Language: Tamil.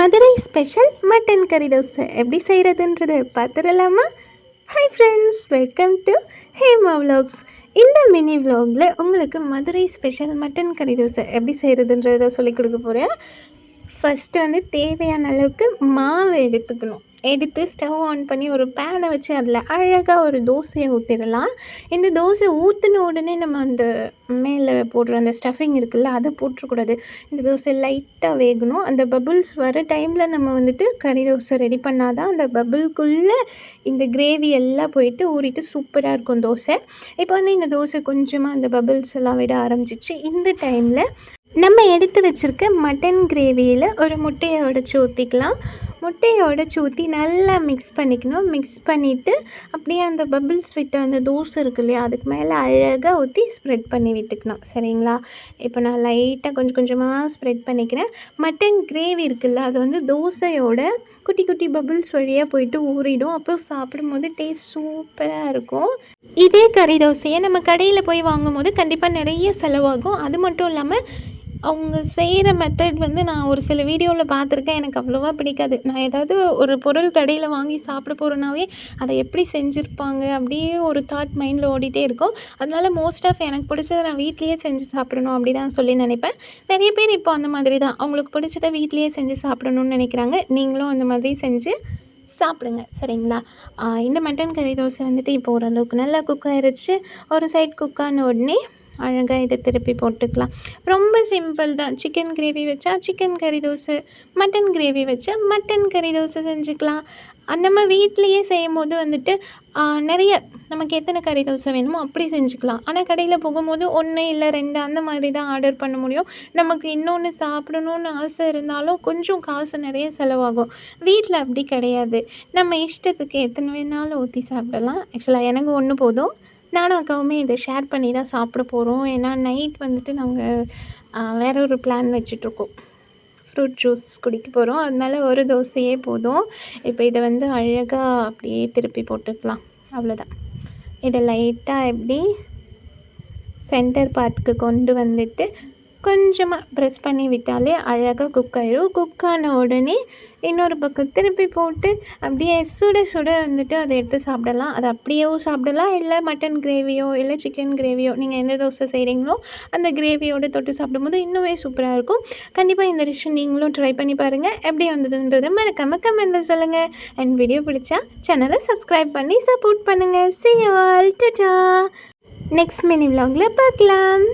மதுரை ஸ்பெஷல் மட்டன் கறி தோசை எப்படி செய்கிறதுன்றது பார்த்துடலாமா? Hi friends, welcome to Hema vlogs. இந்த மினி விலாகில் உங்களுக்கு மதுரை ஸ்பெஷல் மட்டன் கறி தோசை எப்படி செய்கிறதுன்றதை சொல்லிக் கொடுக்க போகிறேன். ஃபஸ்ட்டு தேவையான அளவுக்கு மாவு எடுத்து ஸ்டவ் ஆன் பண்ணி ஒரு பேனை வச்சு அதில் அழகாக ஒரு தோசையை ஊற்றிடலாம். இந்த தோசை ஊற்றின உடனே நம்ம அந்த மேலே போடுற அந்த ஸ்டஃபிங் இருக்குல்ல, அதை போட்டுறக்கூடாது. இந்த தோசை லைட்டாக வேகணும். அந்த பபுள்ஸ் வர டைமில் நம்ம கறி தோசை ரெடி பண்ணால் தான் அந்த பபுள்குள்ளே இந்த கிரேவி எல்லாம் போயிட்டு ஊறிட்டு சூப்பராக இருக்கும் தோசை. இப்போ இந்த தோசை கொஞ்சமாக அந்த பபுள்ஸ் எல்லாம் விட ஆரம்பிச்சிச்சு. இந்த டைமில் நம்ம எடுத்து வச்சுருக்க மட்டன் கிரேவியில் ஒரு முட்டையை உடச்சி ஊற்றிக்கலாம். முட்டையை உடச்சி ஊற்றி நல்லா மிக்ஸ் பண்ணிக்கணும். மிக்ஸ் பண்ணிவிட்டு அப்படியே அந்த பபிள்ஸ் விட்ட அந்த தோசை இருக்கு இல்லையா, அதுக்கு மேலே அழகாக ஊற்றி ஸ்ப்ரெட் பண்ணி விட்டுக்கணும். சரிங்களா? இப்போ நான் லைட்டாக கொஞ்சம் கொஞ்சமாக ஸ்ப்ரெட் பண்ணிக்கிறேன். மட்டன் கிரேவி இருக்குல்ல, அது தோசையோட குட்டி குட்டி பபிள்ஸ் வழியாக போயிட்டு ஊறிடும். அப்போ சாப்பிடும்போது டேஸ்ட் சூப்பராக இருக்கும். இதே கறி தோசையை நம்ம கடையில் போய் வாங்கும்போது கண்டிப்பாக நிறைய செலவாகும். அது மட்டும் இல்லாமல் அவங்க செய்கிற மெத்தட் நான் ஒரு சில வீடியோவில் பார்த்துருக்கேன். எனக்கு அவ்வளோவா பிடிக்காது. நான் ஏதாவது ஒரு பொருள் கடையில் வாங்கி சாப்பிட போகிறேன்னாவே அதை எப்படி செஞ்சுருப்பாங்க அப்படியே ஒரு தாட் மைண்டில் ஓடிட்டே இருக்கும். அதனால மோஸ்ட் ஆஃப் எனக்கு பிடிச்சதை நான் வீட்லேயே செஞ்சு சாப்பிடணும் அப்படி தான் சொல்லி நினைப்பேன். நிறைய பேர் இப்போ அந்த மாதிரி தான் அவங்களுக்கு பிடிச்சதை வீட்லேயே செஞ்சு சாப்பிடணும்னு நினைக்கிறாங்க. நீங்களும் அந்த மாதிரி செஞ்சு சாப்பிடுங்க. சரிங்களா? இந்த மட்டன் கறி தோசை இப்போ ஓரளவுக்கு நல்லா குக் ஆகிருச்சு. ஒரு சைட் குக் ஆன உடனே அழகாக இதை திருப்பி போட்டுக்கலாம். ரொம்ப சிம்பிள் தான். சிக்கன் கிரேவி வச்சா சிக்கன் கறி தோசை, மட்டன் கிரேவி வச்சா மட்டன் கறி தோசை செஞ்சுக்கலாம். நம்ம வீட்லேயே செய்யும் போது நிறைய நமக்கு எத்தனை கறி தோசை வேணுமோ அப்படி செஞ்சுக்கலாம். ஆனால் கடையில் போகும்போது 1 இல்லை 2 அந்த மாதிரி தான் ஆர்டர் பண்ண முடியும். நமக்கு இன்னொன்று சாப்பிடணுன்னு ஆசை இருந்தாலும் கொஞ்சம் காசு நிறைய செலவாகும். வீட்டில் அப்படி கிடையாது. நம்ம இஷ்டத்துக்கு எத்தனை வேணாலும் ஊற்றி சாப்பிடலாம். ஆக்சுவலாக எனக்கு 1 போதும். நானும் அக்காவுமே இதை ஷேர் பண்ணி தான் சாப்பிட போகிறோம். ஏன்னா நைட் நாங்கள் வேற ஒரு பிளான் வச்சிட்ருக்கோம். ஃப்ரூட் ஜூஸ் குடிக்க போகிறோம். அதனால ஒரு தோசையே போதும். இப்போ இதை அழகாக அப்படியே திருப்பி போட்டுக்கலாம். அவ்வளோதான். இதை லைட்டாக எப்படி சென்டர் பார்ட்டுக்கு கொண்டு வந்துட்டு கொஞ்சமாக ப்ரெஸ் பண்ணி விட்டாலே அழகாக குக் ஆயிடும். குக் ஆன உடனே இன்னொரு பக்கம் திருப்பி போட்டு அப்படியே சுட சுட அதை எடுத்து சாப்பிடலாம். அது அப்படியேவும் சாப்பிடலாம், இல்லை மட்டன் கிரேவியோ இல்லை சிக்கன் கிரேவியோ நீங்கள் எந்த தோசை செய்கிறீங்களோ அந்த கிரேவியோடு தொட்டு சாப்பிடும்போது இன்னுமே சூப்பராக இருக்கும். கண்டிப்பாக இந்த டிஷ் நீங்களும் ட்ரை பண்ணி பாருங்கள். எப்படி வந்ததுன்றதை மறக்காமல் கமெண்ட்டில் சொல்லுங்கள். அண்ட் வீடியோ பிடிச்சா சேனலை சப்ஸ்கிரைப் பண்ணி சப்போர்ட் பண்ணுங்கள். See you all. Ta-ta. Next mini vlogல பார்க்கலாம்.